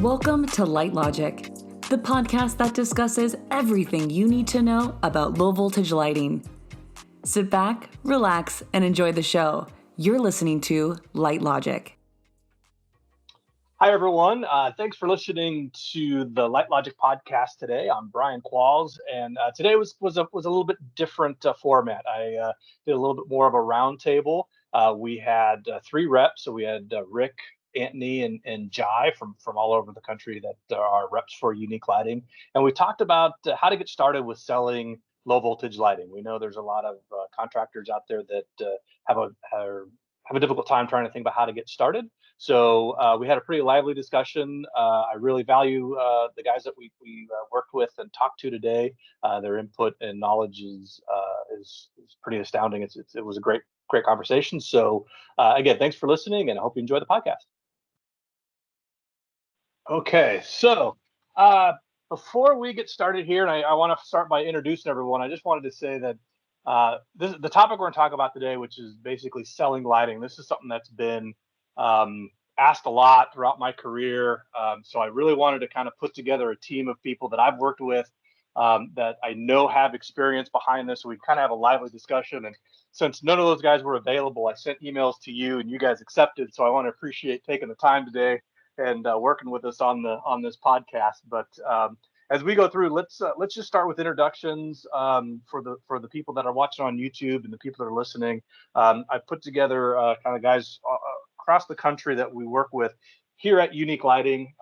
Welcome to Light Logic, the podcast that discusses everything you need to know about low voltage lighting. Sit back, relax, and enjoy the show. You're listening to Light Logic. Hi, everyone. Thanks for listening to the Light Logic podcast today. I'm Brian Qualls, and today was a little bit different format. I did a little bit more of a roundtable. We had three reps, so we had Rick, Anthony, and Jai from all over the country that are reps for Unique Lighting, and we talked about how to get started with selling low voltage lighting. We know there's a lot of contractors out there that have a difficult time trying to think about how to get started. So we had a pretty lively discussion. I really value the guys that we worked with and talked to today. Their input and knowledge is pretty astounding. It was a great conversation. So again, thanks for listening, and I hope you enjoy the podcast. Okay, so before we get started here, and I want to start by introducing everyone, I just wanted to say that the topic we're going to talk about today, which is basically selling lighting. This is something that's been asked a lot throughout my career. So I really wanted to kind of put together a team of people that I've worked with that I know have experience behind this. So we kind of have a lively discussion. And since none of those guys were available, I sent emails to you and you guys accepted. So I want to appreciate taking the time today and working with us on this podcast. But as we go through, let's just start with introductions for the people that are watching on YouTube and the people that are listening. I put together kind of guys across the country that we work with here at Unique Lighting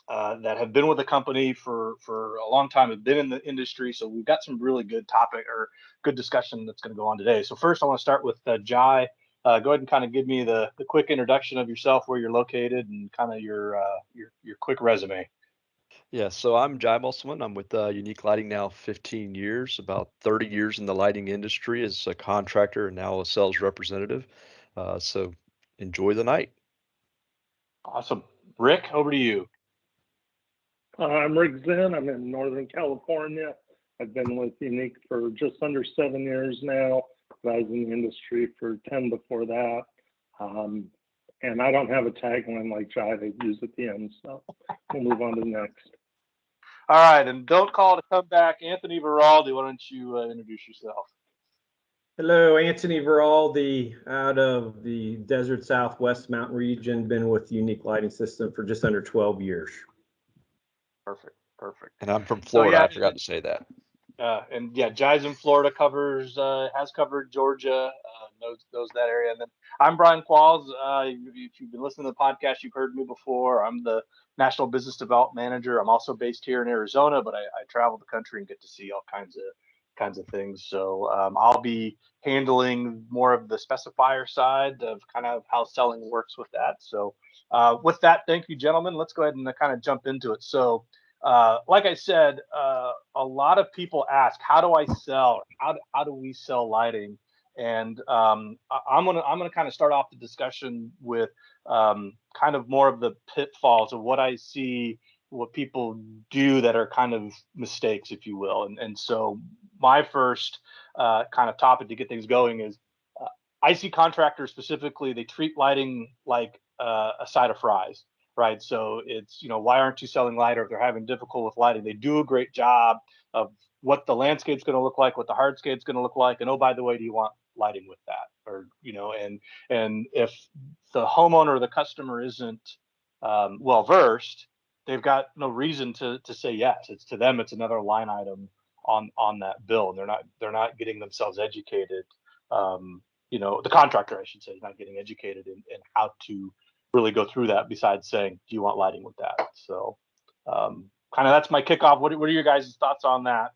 that have been with the company for a long time, have been in the industry. So we've got some really good topic or good discussion that's going to go on today. So first, I want to start with Jai. Go ahead and kind of give me the quick introduction of yourself, where you're located, and kind of your quick resume. Yeah, so I'm Jai Musselman. I'm with Unique Lighting now 15 years, about 30 years in the lighting industry as a contractor and now a sales representative. So enjoy the night. Awesome. Rick, over to you. I'm Rick Zinn. I'm in Northern California. I've been with Unique for just under 7 years now. I was in the industry for 10 before that. And I don't have a tagline like Jai they use at the end, so we'll move on to the next. All right, and don't call to come back. Anthony Viraldi, why don't you introduce yourself? Hello, Anthony Viraldi out of the Desert Southwest Mountain region. Been with Unique Lighting System for just under 12 years. Perfect. And I'm from Florida. I forgot to say that. And yeah, Jai's in Florida, has covered Georgia, knows that area. And then I'm Brian Qualls. If you've been listening to the podcast, you've heard me before. I'm the National Business Development Manager. I'm also based here in Arizona, but I travel the country and get to see all kinds of things. So I'll be handling more of the specifier side of kind of how selling works with that. So with that, thank you, gentlemen. Let's go ahead and kind of jump into it. So like I said, a lot of people ask, how do I sell? How do we sell lighting? And I'm gonna kind of start off the discussion with kind of more of the pitfalls of what I see, what people do that are kind of mistakes, if you will. And so my first kind of topic to get things going is I see contractors specifically, they treat lighting like a side of fries. Right. So it's, why aren't you selling light? Or if they're having difficulty with lighting, they do a great job of what the landscape's going to look like, what the hardscape's going to look like. And oh, by the way, do you want lighting with that? Or, and if the homeowner or the customer isn't well versed, they've got no reason to say yes. It's to them, it's another line item on that bill. And they're not getting themselves educated. The contractor, I should say, is not getting educated in how to really go through that, besides saying, do you want lighting with that? So kind of that's my kickoff. What are your guys' thoughts on that,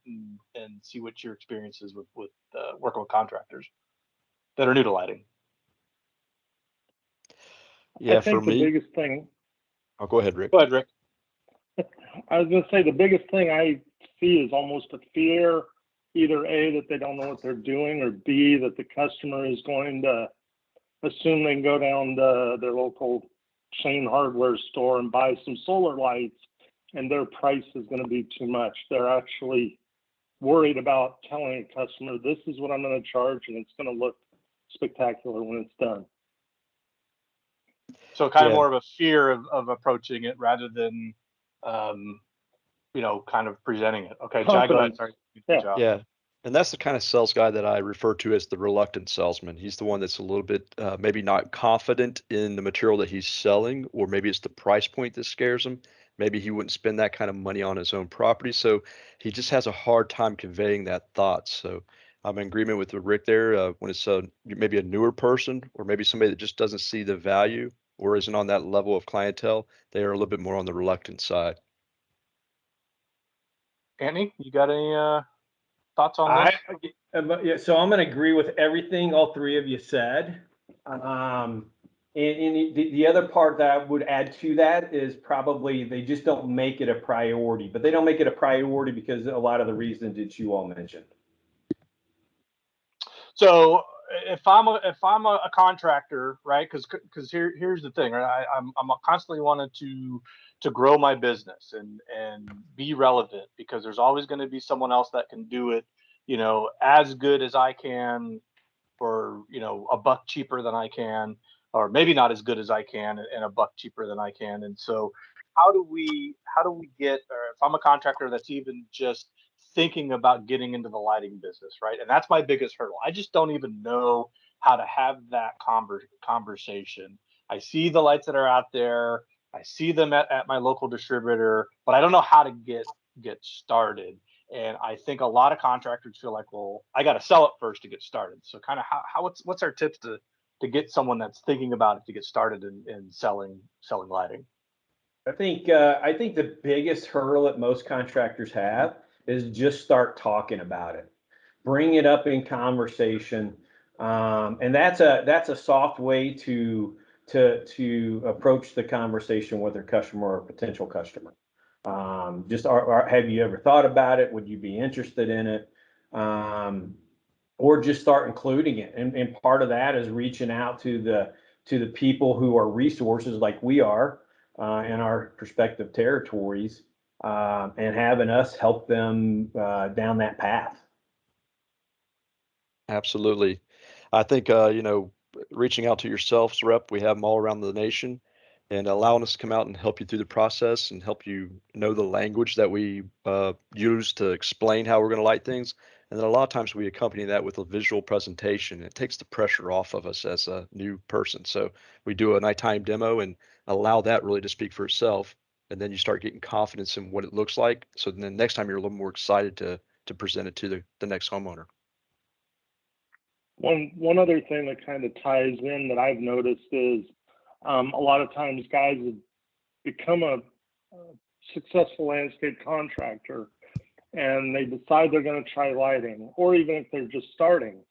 and see what your experience is with working with contractors that are new to lighting? Yeah, I think for me, the biggest thing. Oh, go ahead, Rick. Go ahead, Rick. I was going to say the biggest thing I see is almost a fear, either A, that they don't know what they're doing, or B, that the customer is going to assume they can go down to their local chain hardware store and buy some solar lights, and their price is going to be too much. They're actually worried about telling a customer, this is what I'm going to charge, and it's going to look spectacular when it's done. So kind of Yeah. more of a fear of approaching it rather than, kind of presenting it. Okay, Jai, go ahead. Confidence. Sorry. Yeah. Yeah. And that's the kind of sales guy that I refer to as the reluctant salesman. He's the one that's a little bit maybe not confident in the material that he's selling, or maybe it's the price point that scares him. Maybe he wouldn't spend that kind of money on his own property. So he just has a hard time conveying that thought. So I'm in agreement with Rick there. When it's maybe a newer person, or maybe somebody that just doesn't see the value or isn't on that level of clientele, they are a little bit more on the reluctant side. Anthony, you got any thoughts on this? Yeah, so I'm going to agree with everything all three of you said. And the other part that I would add to that is probably they just don't make it a priority, but they don't make it a priority because a lot of the reasons that you all mentioned. So if I'm a contractor, right? Because here's the thing, right? I'm constantly wanting to grow my business and be relevant, because there's always going to be someone else that can do it, as good as I can, or a buck cheaper than I can, or maybe not as good as I can and a buck cheaper than I can. And so how do we get, or if I'm a contractor that's even just thinking about getting into the lighting business, right? And that's my biggest hurdle. I just don't even know how to have that conversation. I see the lights that are out there. I see them at my local distributor, but I don't know how to get started. And I think a lot of contractors feel like, well, I got to sell it first to get started. So kind of what's our tips to get someone that's thinking about it to get started in selling lighting? I think the biggest hurdle that most contractors have is just start talking about it, bring it up in conversation, and that's a soft way to approach the conversation with their customer or potential customer. Have you ever thought about it? Would you be interested in it? Or just start including it. And part of that is reaching out to the people who are resources like we are in our respective territories, and having us help them down that path. Absolutely. I think, reaching out to your sales rep, we have them all around the nation, and allowing us to come out and help you through the process and help you know the language that we use to explain how we're going to light things. And then a lot of times we accompany that with a visual presentation. It takes the pressure off of us as a new person. So we do a nighttime demo and allow that really to speak for itself. And then you start getting confidence in what it looks like. So then next time you're a little more excited to present it to the next homeowner. One other thing that kind of ties in that I've noticed is a lot of times guys have become a successful landscape contractor and they decide they're going to try lighting, or even if they're just starting,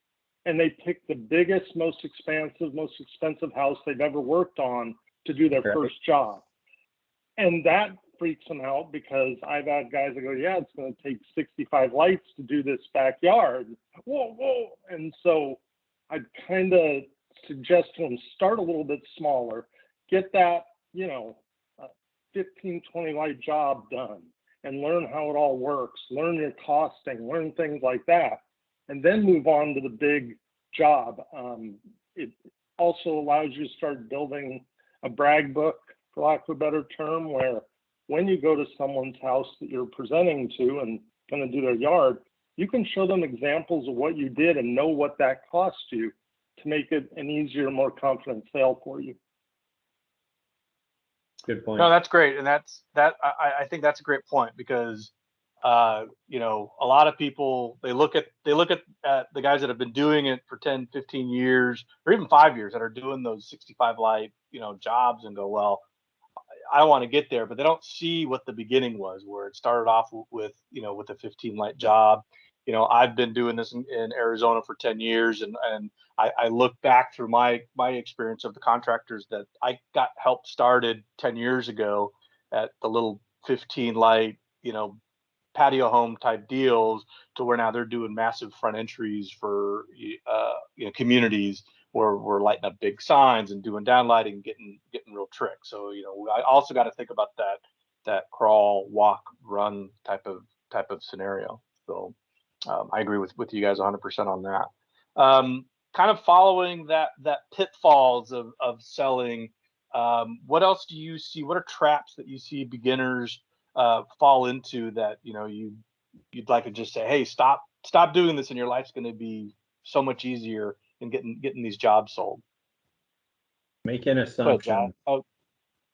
and they pick the biggest, most expensive house they've ever worked on to do their first job. And that freaks them out, because I've had guys that go, yeah, it's going to take 65 lights to do this backyard. Whoa. And so I'd kind of suggest to them, start a little bit smaller, get that, 15, 20 light job done, and learn how it all works, learn your costing, learn things like that, and then move on to the big job. It also allows you to start building a brag book, for lack of a better term, where when you go to someone's house that you're presenting to and going to do their yard, you can show them examples of what you did and know what that cost you, to make it an easier, more confident sale for you. Good point. No, that's great. And I think that's a great point, because a lot of people, they look at the guys that have been doing it for 10, 15 years, or even 5 years, that are doing those 65 light, jobs, and go, well, I want to get there, but they don't see what the beginning was, where it started off with a 15 light job. I've been doing this in Arizona for 10 years, and I look back through my experience of the contractors that I got help started 10 years ago at the little 15 light, patio home type deals, to where now they're doing massive front entries for communities where we're lighting up big signs and doing downlighting, getting real tricks. So I also got to think about that crawl, walk, run type of scenario. So I agree with you guys 100% on that. Kind of following that pitfalls of selling What else do you see? What are traps that you see beginners fall into that you'd like to just say, hey, stop doing this, and your life's going to be so much easier in getting these jobs sold? Making Go ahead, assumptions. John. Oh,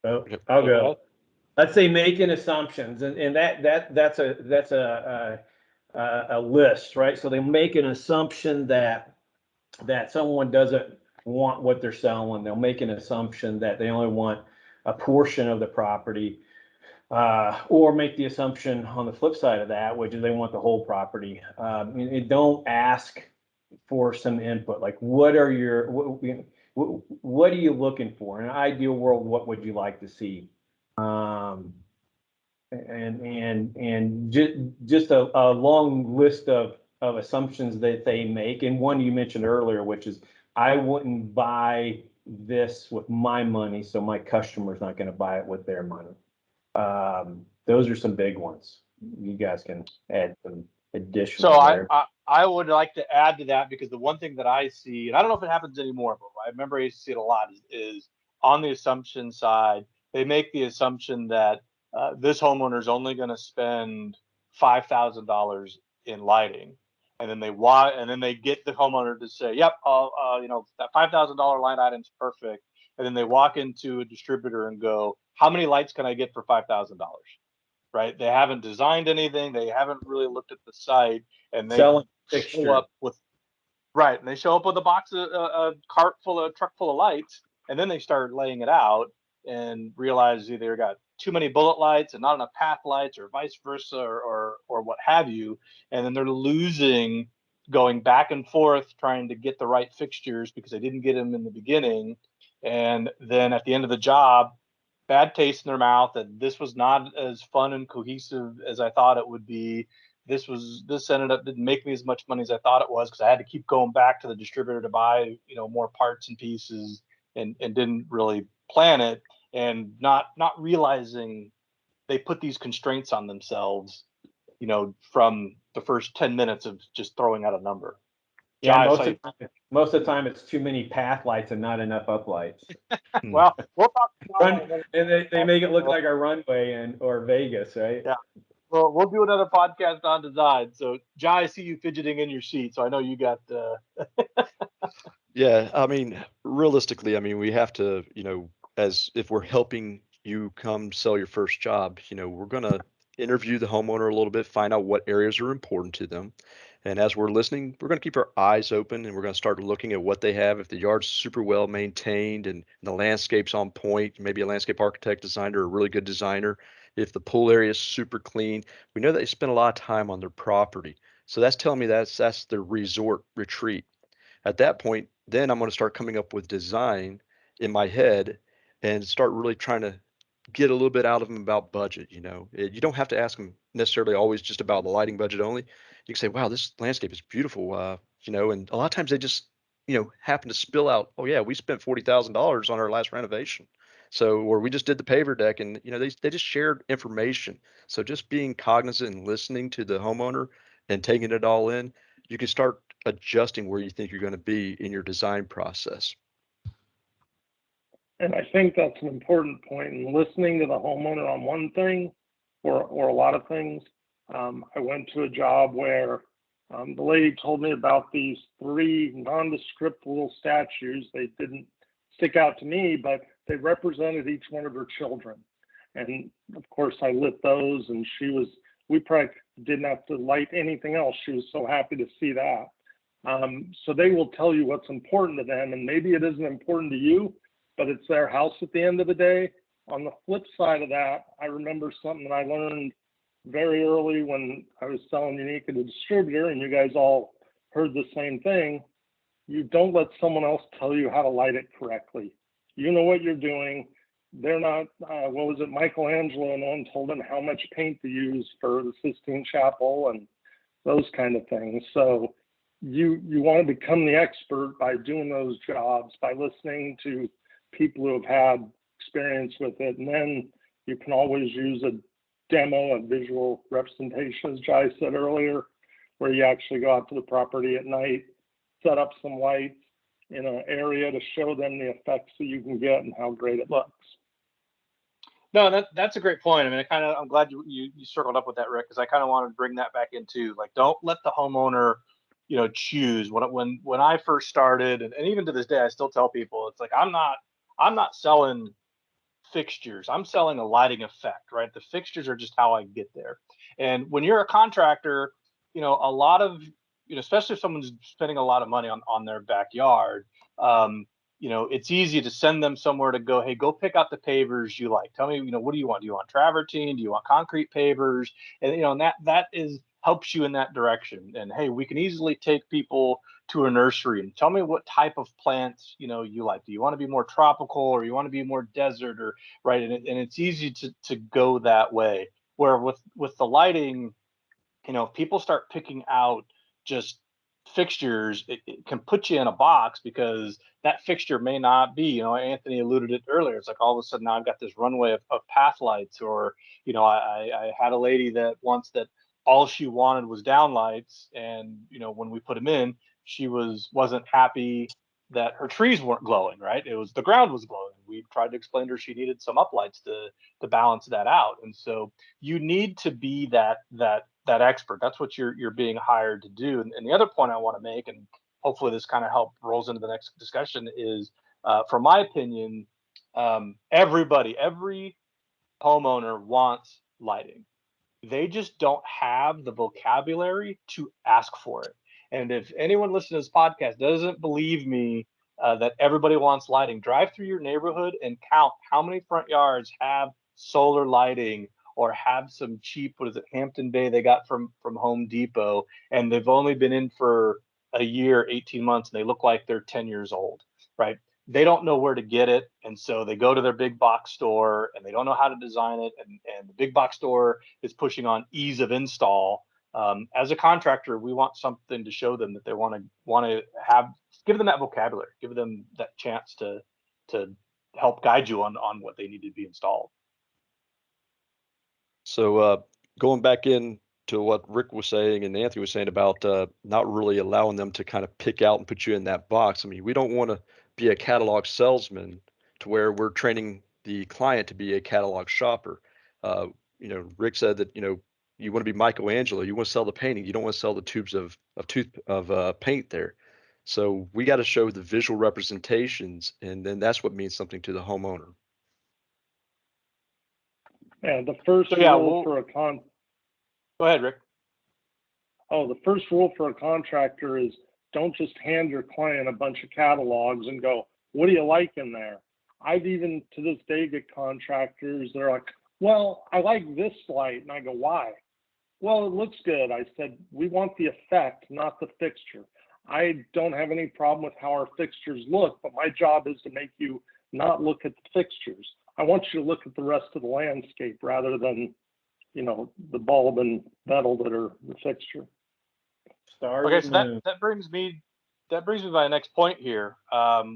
Yep. I'll Go go. ahead. Let's say making assumptions, and that's a list, right? So they make an assumption that someone doesn't want what they're selling. They'll make an assumption that they only want a portion of the property, or make the assumption on the flip side of that, which is they want the whole property. Don't ask for some input, like what are you looking for in an ideal world? What would you like to see? And just a long list of assumptions that they make. And one you mentioned earlier, which is I wouldn't buy this with my money, so my customer's not going to buy it with their money. Those are some big ones. You guys can add some additional. So I would like to add to that, because the one thing that I see, and I don't know if it happens anymore, but I remember I used to see it a lot, is on the assumption side, they make the assumption that this homeowner is only going to spend $5,000 in lighting, and then they get the homeowner to say, "Yep, that $5,000 line item's perfect," and then they walk into a distributor and go, "How many lights can I get for $5,000?" Right? They haven't designed anything. They haven't really looked at the site, and they Selling show fixtures. up with and they show up with a truck full of lights, and then they start laying it out and realize either got too many bullet lights and not enough path lights, or vice versa, or what have you, and then they're losing, going back and forth trying to get the right fixtures because they didn't get them in the beginning, and then at the end of the job, bad taste in their mouth that this was not as fun and cohesive as I thought it would be. This ended up didn't make me as much money as I thought it was, because I had to keep going back to the distributor to buy more parts and pieces, and didn't really plan it, and not realizing they put these constraints on themselves from the first 10 minutes of just throwing out a number. Yeah, most of the time it's too many path lights and not enough uplights. Well, we'll talk about that. And they make it look like a runway or Vegas, right? Yeah. Well, we'll do another podcast on design. So, Jai, I see you fidgeting in your seat, so I know you got. Yeah, I mean, realistically, I mean, we have to, as if we're helping you come sell your first job, we're going to interview the homeowner a little bit, find out what areas are important to them. And as we're listening, we're going to keep our eyes open, and we're going to start looking at what they have. If the yard's super well maintained and the landscape's on point, maybe a landscape architect, designer, a really good designer. If the pool area is super clean, we know that they spend a lot of time on their property. So that's telling me that's their resort retreat. At that point, then I'm going to start coming up with design in my head and start really trying to get a little bit out of them about budget. You don't have to ask them necessarily always just about the lighting budget only. You can say, wow, this landscape is beautiful. And a lot of times they just, happen to spill out, oh yeah, we spent $40,000 on our last renovation. So, or we just did the paver deck, and, they just shared information. So just being cognizant and listening to the homeowner and taking it all in, you can start adjusting where you think you're going to be in your design process. And I think that's an important point in listening to the homeowner on one thing or a lot of things. I went to a job where the lady told me about these 3 nondescript little statues. They didn't stick out to me, but they represented each one of her children. And of course I lit those, and we probably didn't have to light anything else. She was so happy to see that. So they will tell you what's important to them, and maybe it isn't important to you, but it's their house at the end of the day. On the flip side of that, I remember something that I learned very early when I was selling Unique at a distributor, and you guys all heard the same thing. You don't let someone else tell you how to light it correctly. You know what you're doing. They're not, what was it, Michelangelo, no one told them how much paint to use for the Sistine Chapel and those kind of things. So you want to become the expert by doing those jobs, by listening to people who have had experience with it. And then you can always use a demo, a visual representation, as Jai said earlier, where you actually go out to the property at night, set up some lights, in an area to show them the effects that you can get and how great it looks. No, that's a great point. I mean, I'm glad you circled up with that, Rick, because I kind of wanted to bring that back into, like, don't let the homeowner, choose. When I first started, and even to this day, I still tell people, it's like, I'm not selling fixtures. I'm selling a lighting effect, right? The fixtures are just how I get there. And when you're a contractor, a lot of, especially if someone's spending a lot of money on their backyard, it's easy to send them somewhere to go, hey, go pick out the pavers you like. Tell me, what do you want? Do you want travertine? Do you want concrete pavers? And, and that helps you in that direction. And hey, we can easily take people to a nursery and tell me what type of plants, you like. Do you want to be more tropical, or you want to be more desert, or right? And it's easy to go that way. Where with the lighting, if people start picking out just fixtures, it can put you in a box, because that fixture may not be, Anthony alluded it earlier. It's like all of a sudden now I've got this runway of path lights, or, I had a lady that once that all she wanted was downlights. And, when we put them in, she wasn't happy that her trees weren't glowing, right? It was the ground was glowing. We tried to explain to her she needed some uplights to balance that out. And so you need to be that expert. That's what you're being hired to do. And the other point I want to make, and hopefully this kind of rolls into the next discussion, is, from my opinion, every homeowner wants lighting. They just don't have the vocabulary to ask for it. And if anyone listening to this podcast doesn't believe me, that everybody wants lighting, drive through your neighborhood and count how many front yards have solar lighting, or have some cheap, what is it, Hampton Bay they got from Home Depot, and they've only been in for a year, 18 months, and they look like they're 10 years old, right? They don't know where to get it, and so they go to their big box store, and they don't know how to design it, and the big box store is pushing on ease of install. As a contractor, we want something to show them that they want to have. Give them that vocabulary, give them that chance to help guide you on what they need to be installed. So going back in to what Rick was saying and Anthony was saying about not really allowing them to kind of pick out and put you in that box. I mean, we don't want to be a catalog salesman to where we're training the client to be a catalog shopper. Rick said that, you want to be Michelangelo. You want to sell the painting. You don't want to sell the tubes of paint there. So we got to show the visual representations, and then that's what means something to the homeowner. Yeah, the first So, yeah, rule for a Go ahead, Rick. the first rule for a contractor is don't just hand your client a bunch of catalogs and go, what do you like in there? I've even to this day get contractors, they're like, well, I like this light. And I go, why? Well, it looks good. I said, we want the effect, not the fixture. I don't have any problem with how our fixtures look, but my job is to make you not look at the fixtures. I want you to look at the rest of the landscape rather than, the bulb and metal that are the fixture. Okay, so that brings me to my next point here,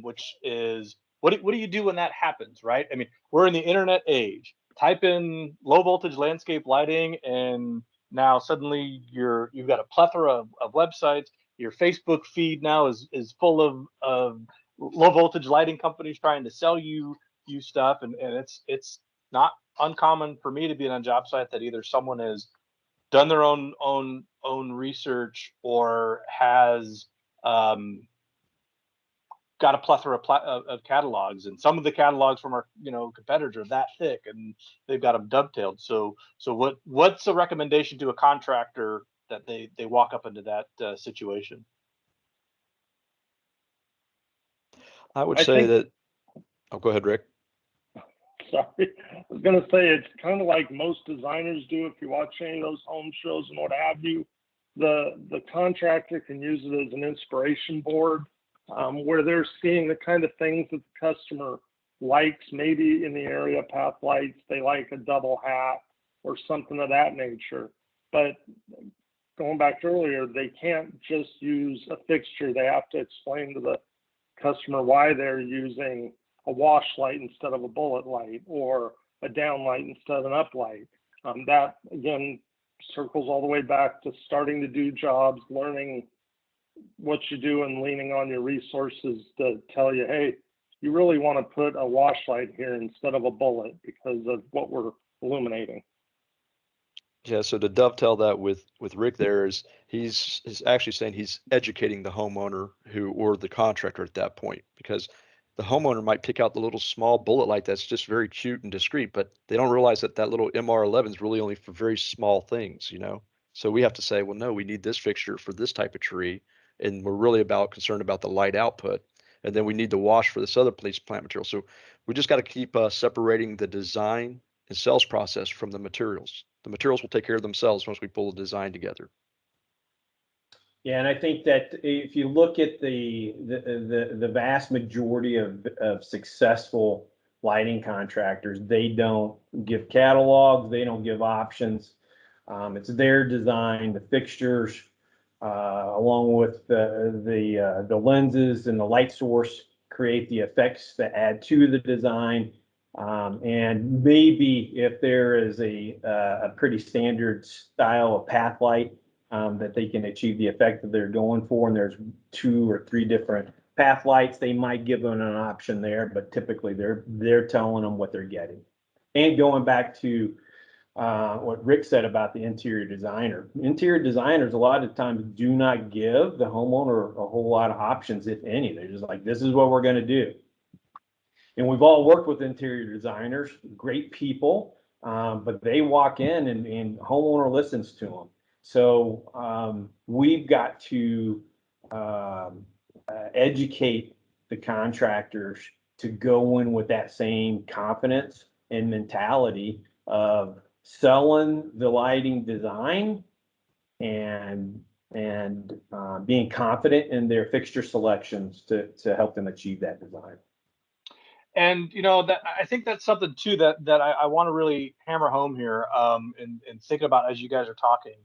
which is what do you do when that happens, right? I mean, we're in the internet age. Type in low voltage landscape lighting, and now suddenly you've got a plethora of websites. Your Facebook feed now is full of low voltage lighting companies trying to sell you stuff, and it's not uncommon for me to be on a job site that either someone has done their own research, or has got a plethora of catalogs, and some of the catalogs from our competitors are that thick, and they've got them dovetailed. So what's a recommendation to a contractor that they walk up into that situation? I would say that. Oh, go ahead, Rick. Sorry, I was going to say it's kind of like most designers do. If you watch any of those home shows and what have you, the contractor can use it as an inspiration board, where they're seeing the kind of things that the customer likes. Maybe in the area of path lights, they like a double hat or something of that nature. But going back to earlier, they can't just use a fixture. They have to explain to the customer why they're using a wash light instead of a bullet light, or a down light instead of an up light. That again circles all the way back to starting to do jobs, learning what you do and leaning on your resources to tell you, hey, you really want to put a wash light here instead of a bullet because of what we're illuminating. Yeah, so to dovetail that with Rick there is he's actually saying he's educating the homeowner or the contractor at that point, because the homeowner might pick out the little small bullet light that's just very cute and discreet, but they don't realize that that little MR11 is really only for very small things, you know? So we have to say, well, no, we need this fixture for this type of tree, and we're really concerned about the light output, and then we need the wash for this other place plant material. So we just got to keep separating the design and sales process from the materials. The materials will take care of themselves once we pull the design together. Yeah, and I think that if you look at the vast majority of successful lighting contractors, they don't give catalogs, they don't give options. It's their design, the fixtures, along with the lenses and the light source create the effects that add to the design. And maybe if there is a pretty standard style of path light, that they can achieve the effect that they're going for, and there's 2 or 3 different path lights, they might give them an option there, but typically they're telling them what they're getting. And going back to what Rick said about the interior designer. Interior designers a lot of times do not give the homeowner a whole lot of options, if any. They're just like, this is what we're going to do. And we've all worked with interior designers, great people, but they walk in and homeowner listens to them. So we've got to educate the contractors to go in with that same confidence and mentality of selling the lighting design and being confident in their fixture selections to help them achieve that design. And that I think that's something too that I want to really hammer home here, and think about as you guys are talking.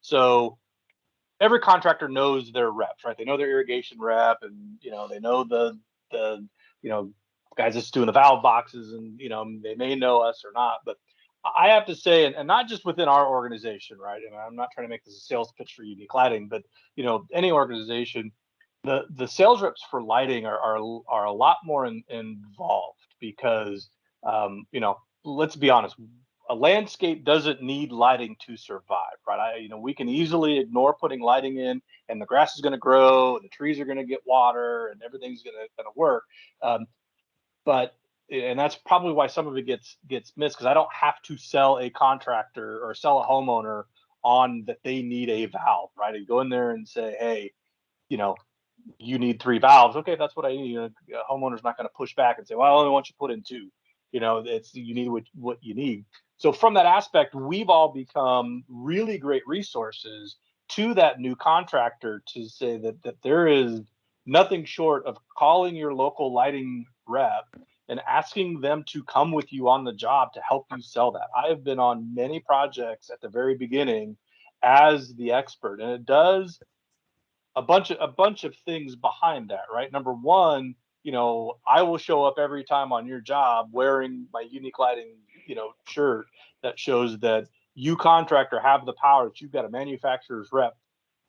So every contractor knows their reps, right? They know their irrigation rep, and they know the guys that's doing the valve boxes, and they may know us or not. But I have to say, and not just within our organization, right? And I'm not trying to make this a sales pitch for Unique Lighting, but any organization, the sales reps for lighting are a lot more involved, because let's be honest, a landscape doesn't need lighting to survive, right? We can easily ignore putting lighting in, and the grass is going to grow, and the trees are going to get water, and everything's going to work. But and that's probably why some of it gets missed, because I don't have to sell a contractor or sell a homeowner on that they need a valve, right? I go in there and say, hey, you need 3 valves. Okay, that's what I need. A homeowner's not going to push back and say, well, I only want you to put in 2. You need what you need. So from that aspect, we've all become really great resources to that new contractor to say that there is nothing short of calling your local lighting rep and asking them to come with you on the job to help you sell that. I have been on many projects at the very beginning as the expert, and it does a bunch of things behind that, right? Number one, I will show up every time on your job wearing my Unique Lighting, shirt that shows that you contractor have the power, that you've got a manufacturer's rep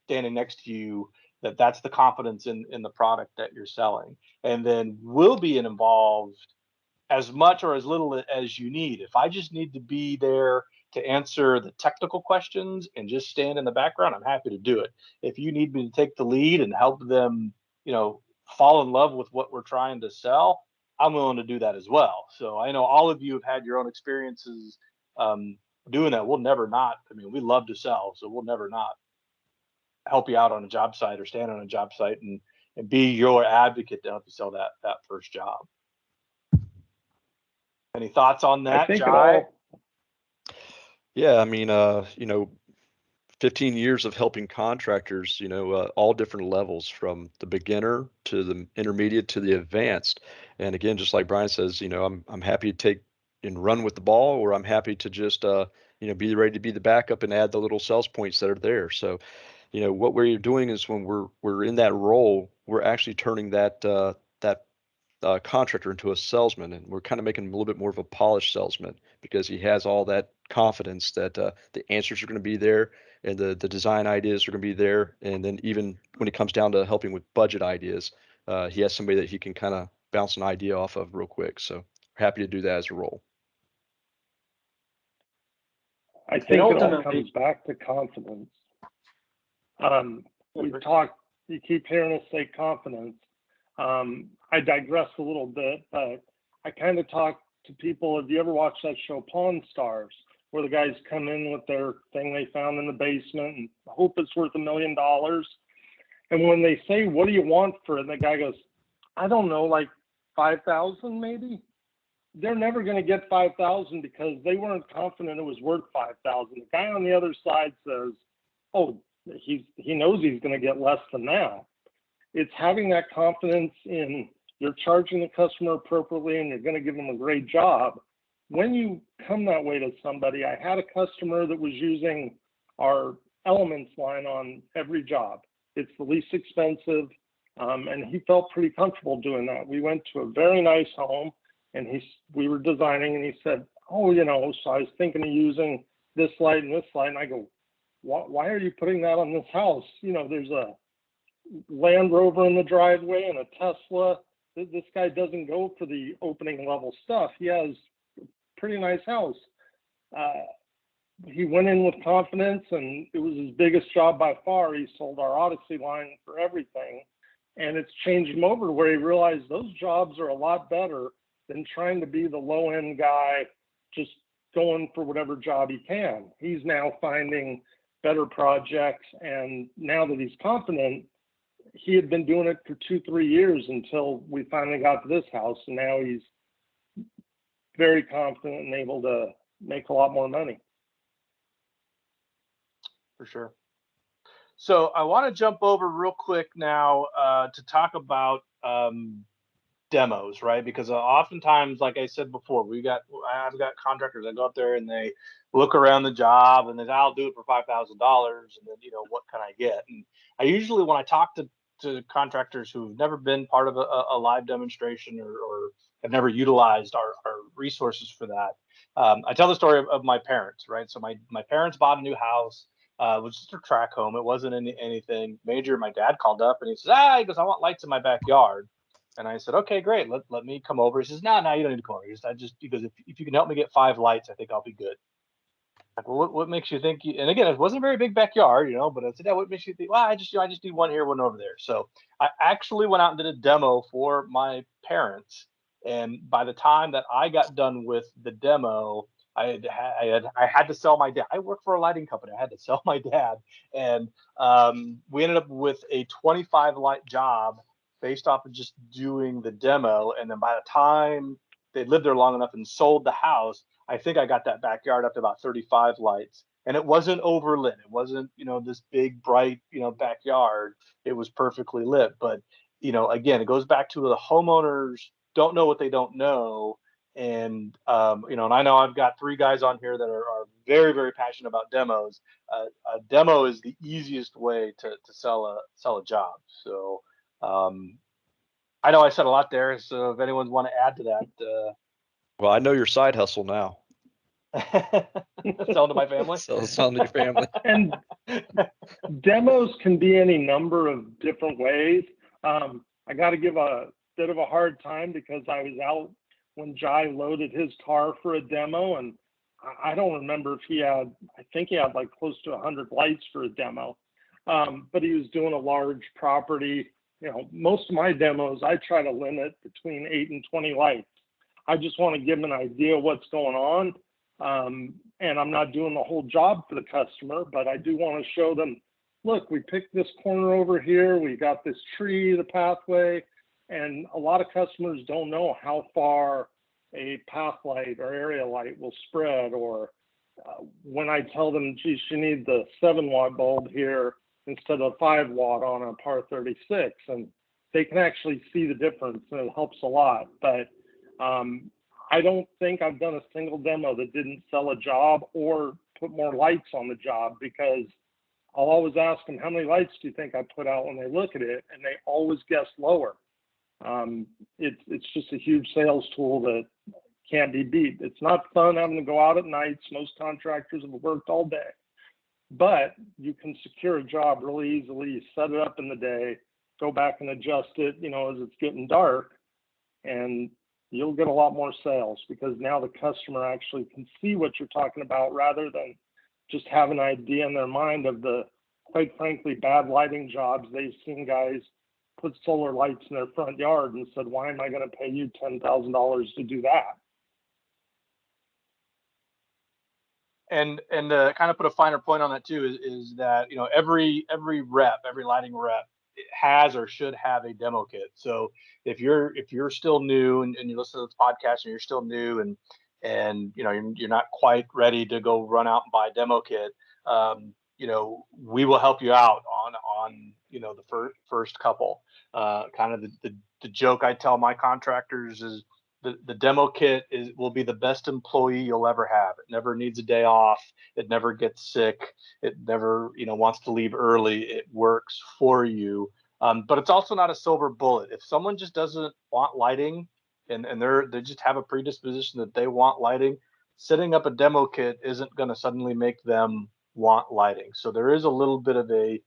standing next to you, that's the confidence in the product that you're selling. And then we'll be involved as much or as little as you need. If I just need to be there to answer the technical questions and just stand in the background, I'm happy to do it. If you need me to take the lead and help them, fall in love with what we're trying to sell, I'm willing to do that as well. So I know all of you have had your own experiences doing that. We'll never not. I mean, we love to sell, so we'll never not help you out on a job site or stand on a job site and be your advocate to help you sell that first job. Any thoughts on that, Jai? Yeah, I mean, 15 years of helping contractors, all different levels, from the beginner to the intermediate to the advanced. And again, just like Brian says, I'm happy to take and run with the ball, or I'm happy to just, be ready to be the backup and add the little sales points that are there. So, what we're doing is, when we're in that role, we're actually turning that contractor into a salesman, and we're kind of making him a little bit more of a polished salesman, because he has all that confidence that the answers are going to be there. and the design ideas are going to be there. And then even when it comes down to helping with budget ideas, he has somebody that he can kind of bounce an idea off of real quick. So happy to do that as a role. I think it all comes back to confidence. We've talked, you keep hearing us say confidence. I digress a little bit, but I kind of talk to people. Have you ever watched that show Pawn Stars, where the guys come in with their thing they found in the basement and hope it's worth $1 million? And when they say, what do you want for it? And the guy goes, I don't know, like 5,000 maybe? They're never going to get 5,000 because they weren't confident it was worth 5,000. The guy on the other side says, oh, he knows he's going to get less than that. It's having that confidence in you're charging the customer appropriately and you're going to give them a great job. When you come that way to somebody, I had a customer that was using our Elements line on every job. It's the least expensive, and he felt pretty comfortable doing that. We went to a very nice home, and we were designing, and he said, oh, so I was thinking of using this light and this light. And I go, why are you putting that on this house? There's a Land Rover in the driveway and a Tesla. This guy doesn't go for the opening level stuff. He has a pretty nice house. He went in with confidence, and it was his biggest job by far. He sold our Odyssey line for everything, and it's changed him over to where he realized those jobs are a lot better than trying to be the low-end guy just going for whatever job he can. He's now finding better projects, and now that he's confident, he had been doing it for 2-3 years until we finally got to this house, and now he's very confident and able to make a lot more money. For sure. So I want to jump over real quick now to talk about demos, right? Because oftentimes, like I said before, I've got contractors that go up there and they look around the job and they say, I'll do it for $5,000, and then what can I get? And I usually, when I talk to contractors who've never been part of a live demonstration or have never utilized our resources for that, I tell the story of my parents, right? So my parents bought a new house. It was just a track home. It wasn't anything major. My dad called up and he says, he goes, I want lights in my backyard. And I said, okay, great. Let me come over. He says, no, you don't need to come over. He goes, if you can help me get 5 lights, I think I'll be good. Like, well, what makes you think? And again, it wasn't a very big backyard, but I said, what makes you think? Well, I just need one here, one over there. So I actually went out and did a demo for my parents. And by the time that I got done with the demo, I had to sell my dad. I work for a lighting company. I had to sell my dad, and we ended up with a 25 light job based off of just doing the demo. And then by the time they lived there long enough and sold the house, I think I got that backyard up to about 35 lights. And it wasn't overlit. It wasn't, this big, bright, backyard. It was perfectly lit. But, again, it goes back to the homeowners don't know what they don't know. And, and I know I've got 3 guys on here that are very, very passionate about demos. A demo is the easiest way to sell a job. So I know I said a lot there. So if anyone want to add to that. Well, I know your side hustle now. Selling to my family. Selling to your family. And demos can be any number of different ways. I got to give a bit of a hard time because I was out when Jai loaded his car for a demo, and I don't remember if I think he had like close to 100 lights for a demo, but he was doing a large property. Most of my demos, I try to limit between 8 and 20 lights. I just want to give them an idea of what's going on. And I'm not doing the whole job for the customer, but I do want to show them, look, we picked this corner over here. We got this tree, the pathway. And a lot of customers don't know how far a path light or area light will spread. Or when I tell them, geez, you need the 7-watt bulb here instead of 5-watt on a par 36. And they can actually see the difference, and it helps a lot. But I don't think I've done a single demo that didn't sell a job or put more lights on the job, because I'll always ask them, how many lights do you think I put out when they look at it? And they always guess lower. It's just a huge sales tool that can't be beat. It's not fun having to go out at nights. Most contractors have worked all day. but you can secure a job really easily, set it up in the day, go back and adjust it, as it's getting dark, and you'll get a lot more sales because now the customer actually can see what you're talking about rather than just have an idea in their mind of the, quite frankly, bad lighting jobs. They've seen guys put solar lights in their front yard and said, why am I going to pay you $10,000 to do that? And kind of put a finer point on that too is that every lighting rep has or should have a demo kit. So if you're still new and you listen to this podcast and you're still new and you're not quite ready to go run out and buy a demo kit, we will help you out on the first couple. Kind of the joke I tell my contractors is the demo kit will be the best employee you'll ever have. It never needs a day off. It never gets sick. It never wants to leave early. It works for you. But it's also not a silver bullet. If someone just doesn't want lighting and they just have a predisposition that they want lighting, setting up a demo kit isn't going to suddenly make them want lighting. So there is a little bit of a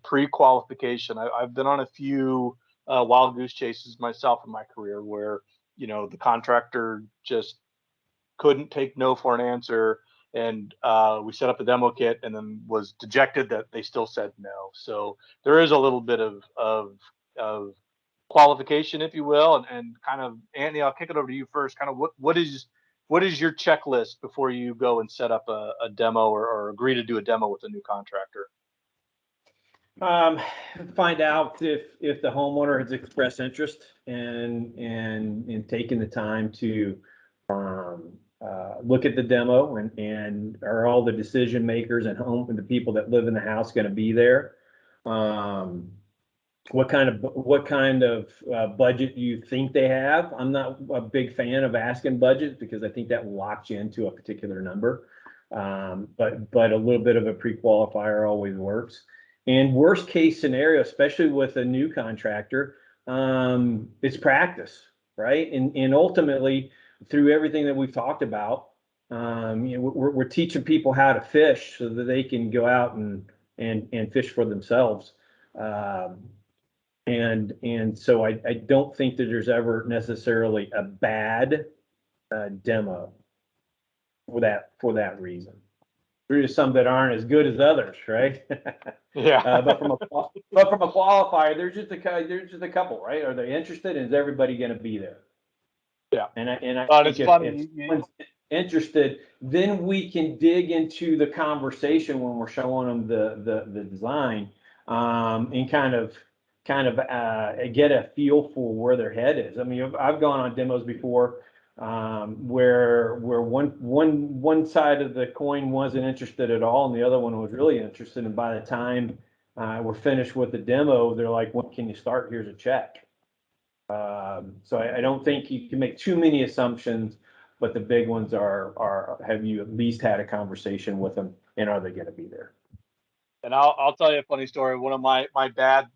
pre-qualification. I've been on a few wild goose chases myself in my career where the contractor just couldn't take no for an answer, and we set up a demo kit and then was dejected that they still said no. So there is a little bit of qualification, if you will, and kind of, Anthony, I'll kick it over to you first. Kind of what is your checklist before you go and set up a demo or agree to do a demo with a new contractor? Find out if the homeowner has expressed interest in taking the time to look at the demo and are all the decision makers and the people that live in the house going to be there. What kind of budget you think they have. I'm not a big fan of asking budgets because I think that locks you into a particular number. But a little bit of a pre-qualifier always works. And worst case scenario, especially with a new contractor, it's practice, right? And ultimately, through everything that we've talked about, we're teaching people how to fish so that they can go out and fish for themselves. And so I don't think that there's ever necessarily a bad demo for that reason. There's some that aren't as good as others, right? Yeah. But from a qualifier, there's just a couple, right? Are they interested? And is everybody going to be there? Yeah. And I it's think funny. if someone's interested, then we can dig into the conversation when we're showing them the design, and kind of get a feel for where their head is. I mean, I've gone on demos before. Where one side of the coin wasn't interested at all, and the other one was really interested. And by the time we're finished with the demo, they're like, "When can you start? Here's a check." So I don't think you can make too many assumptions, but the big ones are have you at least had a conversation with them, and are they going to be there? And I'll tell you a funny story. One of my bad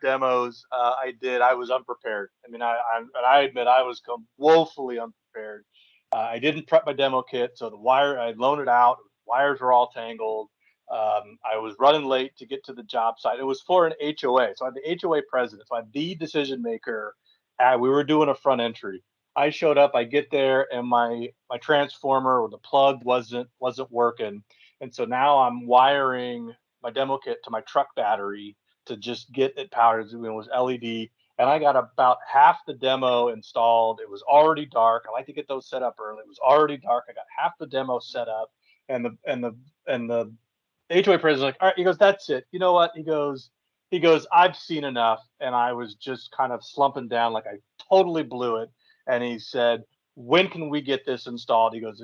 demos I was unprepared. I mean, I admit I was woefully unprepared. I didn't prep my demo kit, so I loaned it out. Wires were all tangled. I was running late to get to the job site. It was for an HOA, so I'm the HOA president, so I'm the decision maker. We were doing a front entry. I showed up. I get there, and my transformer or the plug wasn't working, and so now I'm wiring my demo kit to my truck battery to just get it powered. It was LED, and I got about half the demo installed. It was already dark. I like to get those set up early. It was already dark. I got half the demo set up, and the HOA president's like, all right. He goes, that's it. You know what? He goes, I've seen enough, and I was just kind of slumping down like I totally blew it. And he said, when can we get this installed? He goes,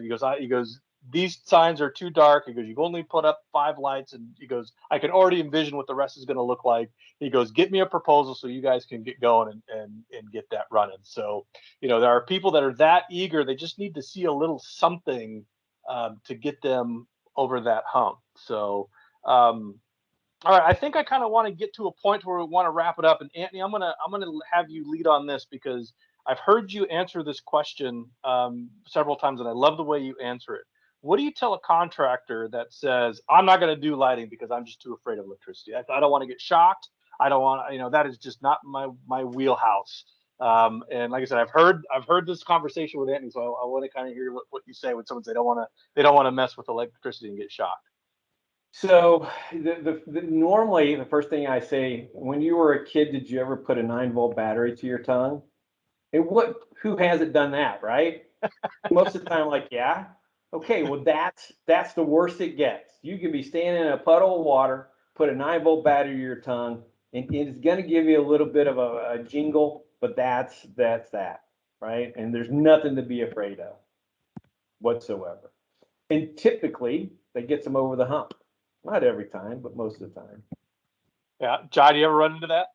these signs are too dark. He goes, you've only put up 5 lights. And he goes, I can already envision what the rest is going to look like. He goes, get me a proposal so you guys can get going and get that running. So, there are people that are that eager. They just need to see a little something to get them over that hump. So, all right, I think I kind of want to get to a point where we want to wrap it up. And Anthony, I'm gonna have you lead on this because I've heard you answer this question several times, and I love the way you answer it. what do you tell a contractor that says, I'm not going to do lighting because I'm just too afraid of electricity? I don't want to get shocked. I don't want, that is just not my wheelhouse. And like I said, I've heard this conversation with Anthony, so I want to kind of hear what you say when someone says they don't want to mess with electricity and get shocked. So normally the first thing I say, when you were a kid, did you ever put a 9-volt battery to your tongue? And who hasn't done that, right? Most of the time, like, yeah. Okay, well, that's the worst it gets. You can be standing in a puddle of water, put a 9-volt battery to your tongue, and it's going to give you a little bit of a jingle, but that's that, right? And there's nothing to be afraid of whatsoever. And typically, that gets them over the hump. Not every time, but most of the time. Yeah, John, you ever run into that?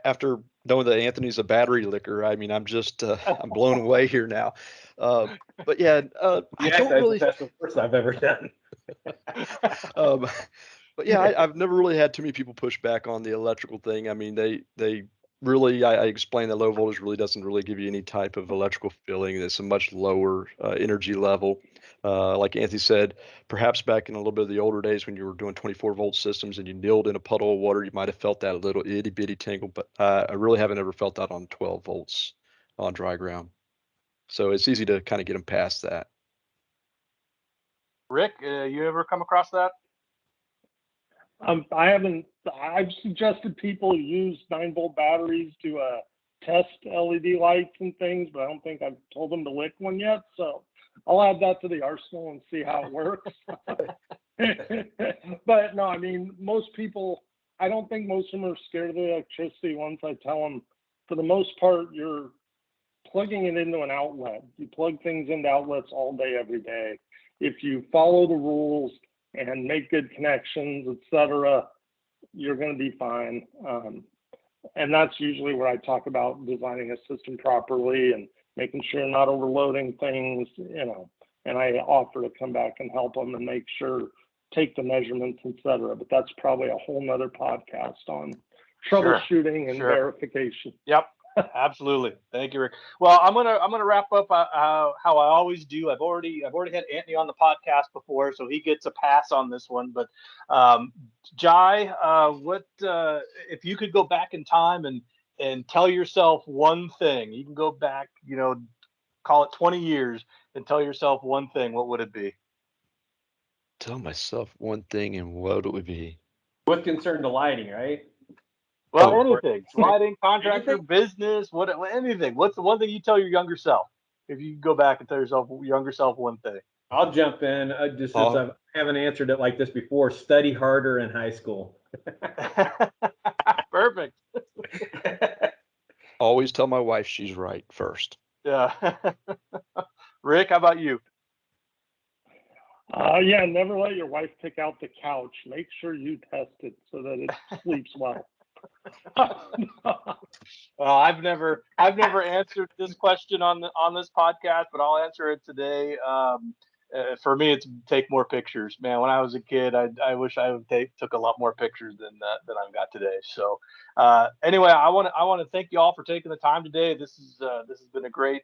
After knowing that Anthony's a battery licker, I mean, I'm just I'm blown away here now. But yeah, I don't really. That's the worst I've ever done. But yeah, I've never really had too many people push back on the electrical thing. I mean, they really, I explained that low voltage really doesn't really give you any type of electrical feeling. It's a much lower energy level. Like Anthony said, perhaps back in a little bit of the older days when you were doing 24-volt systems and you kneeled in a puddle of water, you might have felt that little itty bitty tingle, but I really haven't ever felt that on 12 volts on dry ground. So it's easy to kind of get them past that. Rick, you ever come across that? I haven't. I've suggested people use 9-volt batteries to test LED lights and things, but I don't think I've told them to lick one yet. So I'll add that to the arsenal and see how it works. But no, I mean, most people, I don't think most of them are scared of the electricity once I tell them, for the most part, you're plugging it into an outlet. You plug things into outlets all day, every day. If you follow the rules and make good connections, etc., you're going to be fine. And that's usually where I talk about designing a system properly and making sure you're not overloading things, and I offer to come back and help them and make sure, take the measurements, etc. But that's probably a whole nother podcast on troubleshooting and verification. Yep. Absolutely. Thank you, Rick. Well, I'm gonna wrap up how I always do. I've already had Anthony on the podcast before, so he gets a pass on this one. But Jai, what if you could go back in time and tell yourself one thing? You can go back, call it 20 years, and tell yourself one thing. What would it be? Tell myself one thing, and what it would be? With concern to lighting, right? Well, anything, lighting, contractor, business, anything. What's the one thing you tell your younger self? If you go back and tell your younger self one thing. I'll jump in, since I haven't answered it like this before. Study harder in high school. Perfect. Always tell my wife she's right first. Yeah. Rick, how about you? Yeah, never let your wife pick out the couch. Make sure you test it so that it sleeps well. Well, I've never answered this question on this podcast, but I'll answer it today. For me, it's take more pictures. Man, when I was a kid, I wish I would took a lot more pictures than I've got today. So anyway, I want to thank you all for taking the time today. This has been a great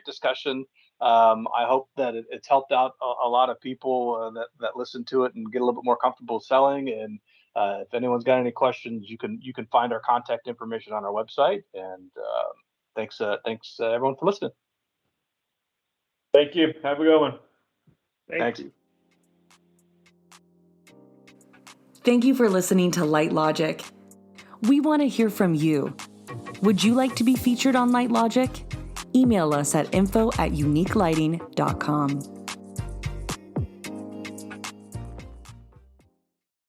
discussion. I hope that it's helped out a lot of people that listen to it and get a little bit more comfortable selling. And if anyone's got any questions, you can find our contact information on our website. And thanks everyone for listening. Thank you. Have a good one. Thanks. Thank you for listening to Light Logic. We want to hear from you. Would you like to be featured on Light Logic? Email us at info@uniquelighting.com.